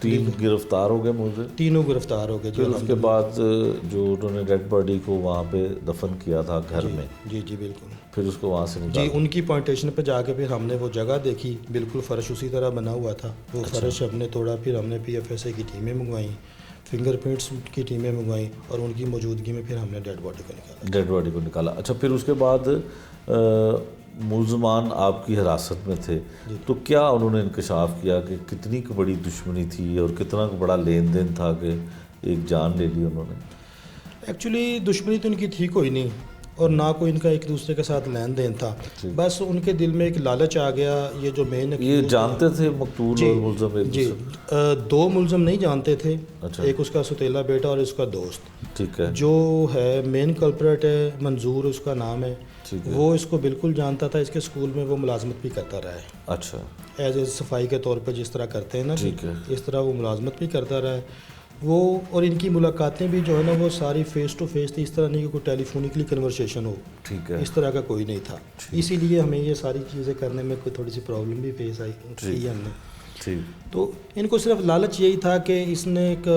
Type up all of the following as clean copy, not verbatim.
تین گرفتار ہو گئے ملزم، تینوں گرفتار ہو گئے جی۔ پھر اس کے بعد جو انہوں نے ڈیڈ باڈی کو وہاں پہ دفن کیا تھا گھر میں، جی جی بالکل، پھر اس کو وہاں سے جی نکالا۔ ان کی پوائنٹیشن پہ جا کے پھر ہم نے وہ جگہ دیکھی، بالکل فرش اسی طرح بنا ہوا تھا، وہ فرش ہم نے توڑا، پھر ہم نے پی ایف ایس اے کی ٹیمیں منگوائیں، فنگر پرنٹس کی ٹیمیں منگوائیں، اور ان کی موجودگی میں پھر ہم نے ڈیڈ باڈی کو نکالا۔ ڈیڈ باڈی کو نکالا۔ اچھا، پھر اس کے بعد ملزمان آپ کی حراست میں تھے، تو کیا انہوں نے انکشاف کیا کہ کتنی بڑی دشمنی تھی اور کتنا بڑا لین دین تھا کہ ایک جان لے لی انہوں نے؟ ایکچولی دشمنی تو ان کی تھی کوئی نہیں، اور نہ کوئی ان کا ایک دوسرے کے ساتھ لین دین تھا، بس ان کے دل میں ایک لالچ آ گیا۔ یہ جو مین یہ جانتے تھے مقتول اور ملزم ایک جی دوسرے؟ دو ملزم نہیں جانتے تھے، اچھا، ایک اس کا ستیلا بیٹا اور اس کا دوست۔ ٹھیک ہے۔ جو ہے مین کلپریٹ ہے منظور اس کا نام ہے، ٹھیک ہے۔ وہ اس کو بالکل جانتا تھا، اس کے اسکول میں وہ ملازمت بھی کرتا رہا ہے، اچھا، ایز اے صفائی کے طور پہ جس طرح کرتے ہیں نا، ٹھیک ہے، اس طرح وہ ملازمت بھی کرتا رہا ہے وہ۔ اور ان کی ملاقاتیں بھی جو ہے نا وہ ساری فیس ٹو فیس تھی، اس طرح نہیں کہ کوئی ٹیلی فونکلی کنورسیشن ہو، ٹھیک ہے، اس طرح کا کوئی نہیں تھا۔ اسی لیے ہمیں یہ ساری چیزیں کرنے میں کوئی تھوڑی سی پرابلم بھی فیس آئی کی ہم نے۔ ٹھیک۔ تو ان کو صرف لالچ یہی تھا کہ اس نے ایک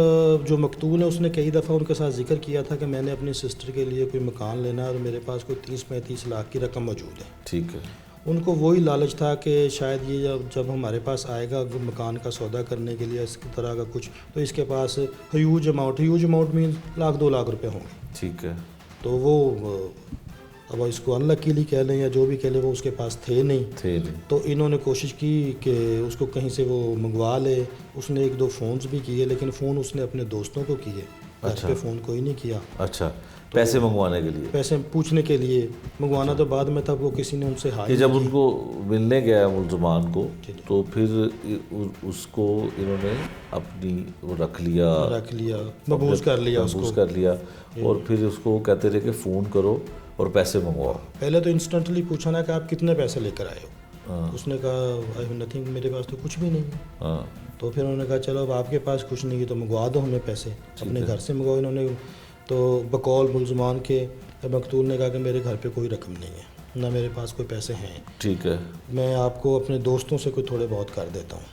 جو مقتول ہے اس نے کئی دفعہ ان کے ساتھ ذکر کیا تھا کہ میں نے اپنی سسٹر کے لیے کوئی مکان لینا ہے اور میرے پاس کوئی 30-35 لاکھ کی رقم موجود ہے۔ ٹھیک ہے۔ ان کو وہی لالچ تھا کہ شاید یہ جب ہمارے پاس آئے گا مکان کا سودا کرنے کے لیے اس طرح کا کچھ، تو اس کے پاس ہیوج اماؤنٹ مینس 1-2 لاکھ روپے ہوں گے۔ ٹھیک ہے۔ تو وہ اب اس کو انلکیلی کہہ لیں یا جو بھی کہہ لیں، وہ اس کے پاس تھے نہیں، تو انہوں نے کوشش کی کہ اس کو کہیں سے وہ منگوا لے۔ اس نے 1-2 فونز بھی کیے، لیکن فون اس نے اپنے دوستوں کو کیے، گھر پہ فون کوئی نہیں کیا۔ اچھا، پیسے منگوانے کے لیے؟ پیسے پوچھنے کے لیے، منگوانا تو بعد میں تھا، وہ کسی نے ان سے کہ جب ان کو ملنے گیا ملزمان کو، تو پھر اس کو انہوں نے اپنی وہ رکھ لیا، مبوس کر لیا اور پھر اس کو کہتے رہے کہ فون کرو اور پیسے منگواؤ۔ پہلے تو انسٹنٹلی پوچھا نا کہ آپ کتنے پیسے لے کر آئے ہو، اس نے کہا آئی ہیو نتھنگ، میرے پاس تو کچھ بھی نہیں ہے۔ تو پھر انہوں نے کہا چلو اب آپ کے پاس کچھ نہیں ہے تو منگوا دو ہمیں پیسے، اپنے گھر سے منگواؤ۔ انہوں نے تو بقول ملزمان کے مقتول نے کہا کہ میرے گھر پہ کوئی رقم نہیں ہے، نہ میرے پاس کوئی پیسے ہیں، ٹھیک ہے، میں آپ کو اپنے دوستوں سے کوئی تھوڑے بہت کر دیتا ہوں۔